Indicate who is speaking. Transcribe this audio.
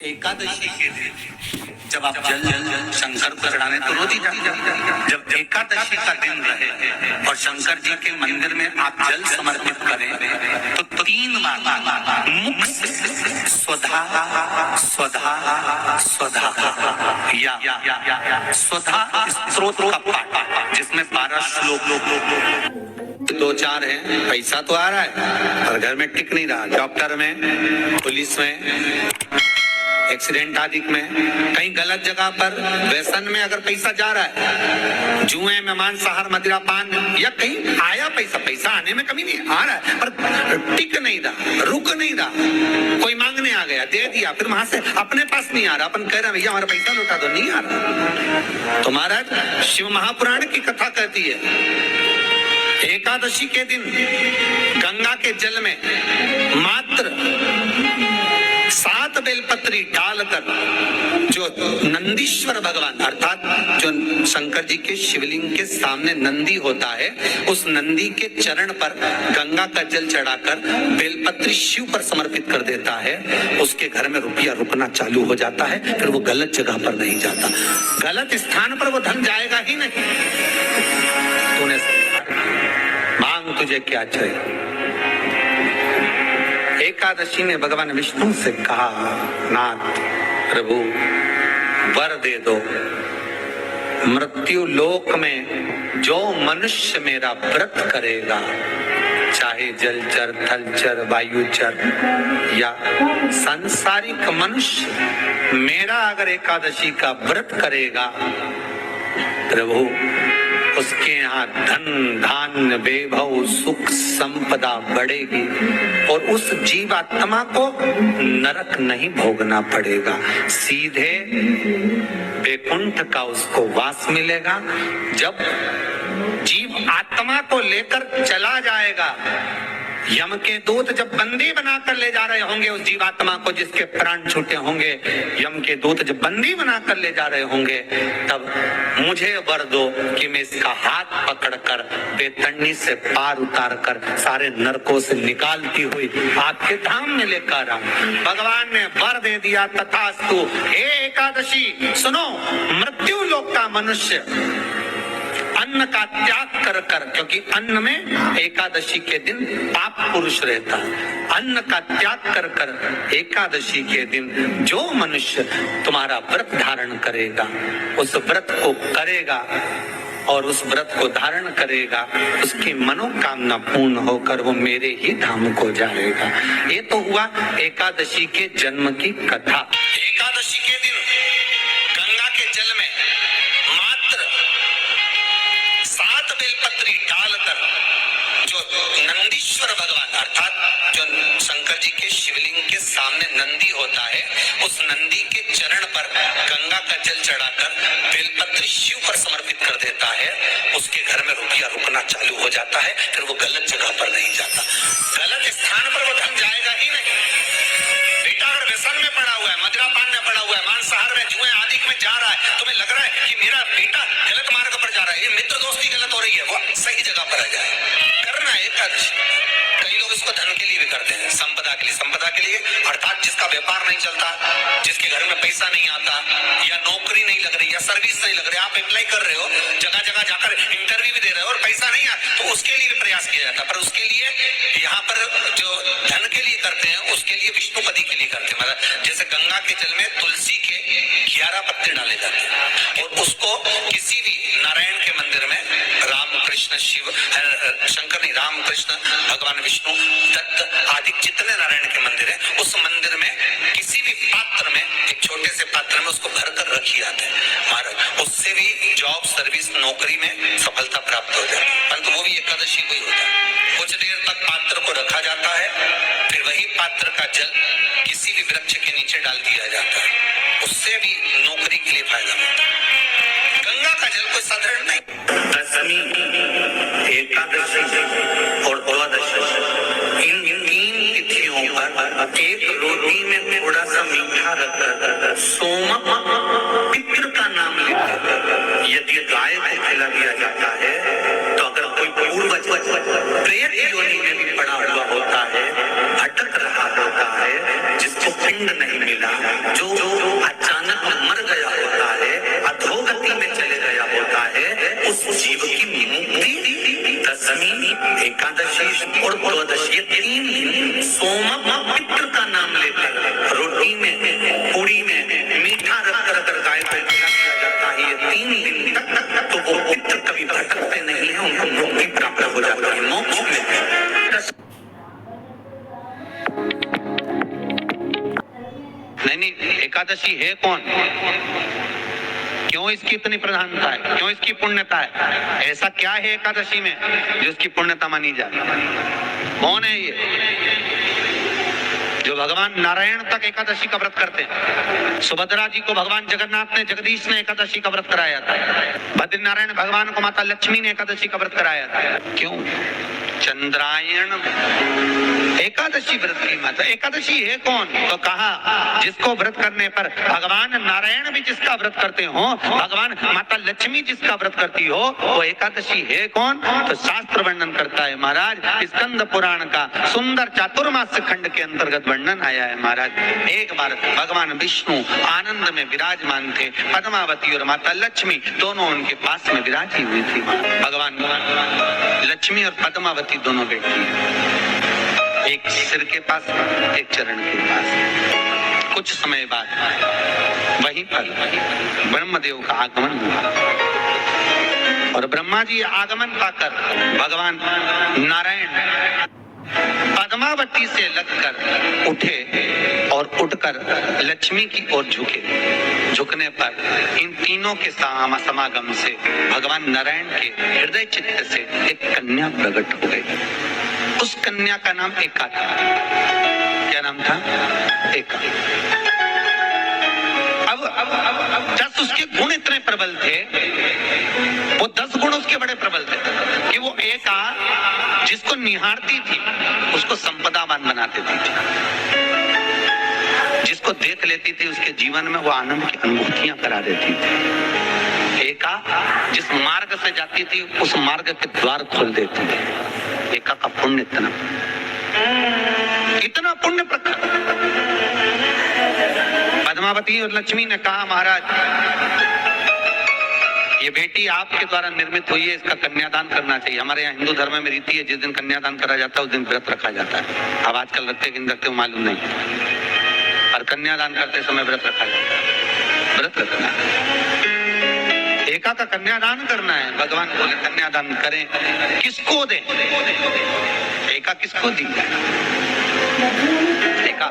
Speaker 1: एकादशी के दिन जब आप जल शंकर को चढ़ाने तो रोज ही जाते, जब एकादशी का दिन रहे और शंकर जी के मंदिर में आप जल समर्पित करें तो 3 बार मुख से स्वधा स्वधा स्वधा या स्वधा स्त्रोत का पाठ, जिसमें 12 श्लोक 2-4 है। पैसा तो आ रहा है पर घर में टिक नहीं रहा, डॉक्टर में, पुलिस में, एक्सीडेंट आदि में, कहीं गलत जगह पर व्यसन में अगर पैसा जा रहा है, जुए में, मांसाहार, मदिरा पान, या कहीं आया पैसा आने में कमी नहीं, आ रहा है पर टिक नहीं रहा, रुक नहीं रहा, कोई मांगने आ गया, दे दिया, फिर वहां से अपने पास नहीं आ रहा, अपन कह रहे हैं भैया हमारा पैसा लौटा दो, नहीं आ रहा। तो महाराज शिव महापुराण की कथा कहती है एकादशी के दिन गंगा के जल में मात्र 7 बेलपत्री डालकर जो नंदीश्वर भगवान अर्थात जो शंकर जी के शिवलिंग के सामने नंदी होता है, उस नंदी के चरण पर गंगा का जल चढ़ाकर बेलपत्री शिव पर समर्पित कर देता है, उसके घर में रुपया रुकना चालू हो जाता है, फिर वो गलत जगह पर नहीं जाता, गलत स्थान पर वो धन जाएगा ही नहीं। तूने मांग तुझे क्या चाहिए। एकादशी ने भगवान विष्णु से कहा, नाथ प्रभु वर दे दो, मृत्यु लोक में जो मनुष्य मेरा व्रत करेगा, चाहे जलचर, थलचर, वायुचर या सांसारिक मनुष्य मेरा अगर एकादशी का व्रत करेगा, प्रभु उसके यहाँ धन धान्य वैभव सुख संपदा बढ़ेगी और उस जीवात्मा को नरक नहीं भोगना पड़ेगा, सीधे वैकुंठ का उसको वास मिलेगा। जब जीव आत्मा को लेकर चला जाएगा, यम के दूत जब बंदी बनाकर ले जा रहे होंगे उस जीवात्मा को जिसके प्राण छूटे होंगे, यम के दूत जब बंदी बनाकर ले जा रहे होंगे, तब मुझे वर दो कि मैं इसका हाथ पकड़कर बेतरनी से पार उतार कर सारे नरकों से निकालती हुई आपके धाम में लेकर आऊं। भगवान ने वर दे दिया, तथास्तु। हे एकादशी सुनो, मृत्यु लोक का मनुष्य अन्न का त्याग कर कर, क्योंकि अन्न में एकादशी के दिन पाप पुरुष रहता, अन्न का त्याग कर कर एकादशी के दिन जो मनुष्य तुम्हारा व्रत धारण करेगा, उस व्रत को करेगा और उस व्रत को धारण करेगा, उसकी मनोकामना पूर्ण होकर वो मेरे ही धाम को जाएगा। ये तो हुआ एकादशी के जन्म की कथा। एकादशी के दिन गंगा के जल में मात्र 7 बेलपत्री डालकर जो नंदीश्वर भगवान अर्थात जो शंकर जी के शिवलिंग के सामने नंदी होता है, उस नंदी के चरण पर गंगा का जल चढ़ाकर बेलपत्री शिव पर समर्पित कर देता है, उसके घर में रुपया रुकना चालू हो जाता है, फिर वो गलत जगह पर नहीं जाता, गलत स्थान पर वो धन जाएगा ही नहीं। बेटा अगर व्यसन में पड़ा हुआ है, मदिरा पान में पड़ा हुआ है, मांसाहार में, जुए आदि में जा रहा है, तुम्हें लग रहा है कि मेरा बेटा गलत मार्ग पर जा रहा है, ये मित्र दोस्ती गलत हो रही है, वो सही जगह पर आ जाए। करना है एकादशी। कई लोग इसको धन के लिए भी करते हैं, संपदा के लिए, संपदा के लिए अर्थात जिसका व्यापार नहीं चलता, जिसके घर में पैसा नहीं आता, या नौकरी नहीं लग रही, या सर्विस नहीं लग रही, आप अप्लाई कर रहे हो, जगह जगह जाकर इंटरव्यू भी दे रहे हो और पैसा नहीं आता, तो उसके लिए भी प्रयास किया जाता है। पर उसके लिए यहाँ पर जो धन के लिए करते हैं, उसके लिए विष्णुपदी के लिए करते हैं। मतलब जैसे गंगा के जल में तुलसी के 11 पत्ते डाले जाते हैं और उसको किसी भी नारायण के मंदिर में रामकृष्ण शिव शंकर नहीं, रामकृष्ण भगवान विष्णु दत्त आदि जितने नारायण के मंदिर है, उस मंदिर में किसी भी पात्र में, एक छोटे से पात्र में उसको भरकर रखी जाते हैं महाराज, उससे भी जॉब सर्विस नौकरी में सफलता प्राप्त हो जाती है। परंतु वो भी एकादशी को ही होता है। कुछ देर तक पात्र को रखा जाता है, फिर वही पात्र का जल किसी भी वृक्ष के नीचे डाल दिया जाता है, उससे भी नौकरी के लिए फायदा होता है। गंगा का जल कोई साधारण नहीं। दशमी, एकादशी और द्वादशी, इन 3 तिथियों पर एक रोटी में थोड़ा सा मीठा रखकर सोमक पितृ का नाम लेकर यदि गाय को खिला दिया जाता है, तो अगर कोई पूर्वज प्रेत योनि में भी पड़ा हुआ होता है, भटक रहा होता है, जिसको उसको पिंड नहीं मिला, जो अचानक मर गया होता है, अधोगति में चले गया होता है, उस जीव की मुक्ति दशमी, एकादशी और द्वादशी, ये 3 दिन सोम पितृ का नाम लेकर रोटी में, पूरी में मीठा रख कर गाय को खिलाया जाता है। ये 3 दिन तक तो वो पितृ कभी भटकते नहीं है, उनको मुक्ति प्राप्त हो जाती है, मोक्ष में। नहीं, एकादशी है कौन, क्यों इसकी इतनी प्रधानता है, क्यों इसकी पुण्यता है, ऐसा क्या है एकादशी में जो इसकी पुण्यता मानी जाती है? कौन है ये जो भगवान नारायण तक एकादशी का व्रत करते हैं? सुभद्रा जी को भगवान जगन्नाथ ने, जगदीश ने एकादशी का व्रत कराया था। बद्री नारायण भगवान को माता लक्ष्मी ने एकादशी का व्रत कराया था। क्यों? चंद्रायण एकादशी व्रत की माता। एकादशी है कौन? तो कहा जिसको व्रत करने पर भगवान नारायण भी जिसका व्रत करते हो, भगवान माता लक्ष्मी जिसका व्रत करती हो, वो एकादशी है कौन? तो शास्त्र वर्णन करता है महाराज, स्कंद पुराण का सुंदर चातुर्मास्य खंड के अंतर्गत वर्णन आया है महाराज। एक बार भगवान विष्णु आनंद में विराजमान थे, पद्मावती और माता लक्ष्मी दोनों उनके पास में विराजी हुई थी। भगवान लक्ष्मी और पद्मावती दोनों बैठी, एक सिर के पास, एक चरण के पास। कुछ समय बाद वहीं पर ब्रह्मदेव का आगमन हुआ और ब्रह्मा जी आगमन पाकर भगवान नारायण पद्मावती से लगकर उठे और उठकर लक्ष्मी की ओर झुके। झुकने पर इन तीनों के समागम से भगवान नारायण के हृदय चित्त से एक कन्या प्रकट हो गई। उस कन्या का नाम एका था। क्या नाम था? एका। अब जब उसके गुण इतने प्रबल थे, वो 10 गुण उसके बड़े प्रबल थे कि वो एका जिसको निहारती थी उसको संपदावान बना देती थी, जिसको देख लेती थी उसके जीवन में वो आनंद की अनुभूतियां करा देती थी। एका जिस मार्ग से जाती थी उस मार्ग के द्वार खोल देती थी। एका का पुण्य इतना पुण्य प्रकट। पद्मावती और लक्ष्मी ने कहा महाराज ये बेटी आपके द्वारा निर्मित हुई है, इसका कन्यादान करना चाहिए। हमारे यहाँ हिंदू धर्म में रीति है, जिस दिन कन्यादान करा जाता है उस दिन व्रत रखा जाता है। अब आजकल रखते कि नहीं रखते मालूम नहीं, और कन्यादान करते समय व्रत रखा जाता है। व्रत रखना, एका का कन्यादान करना है। भगवान बोले कन्यादान करें, किसको दें? एका किसको दी? एका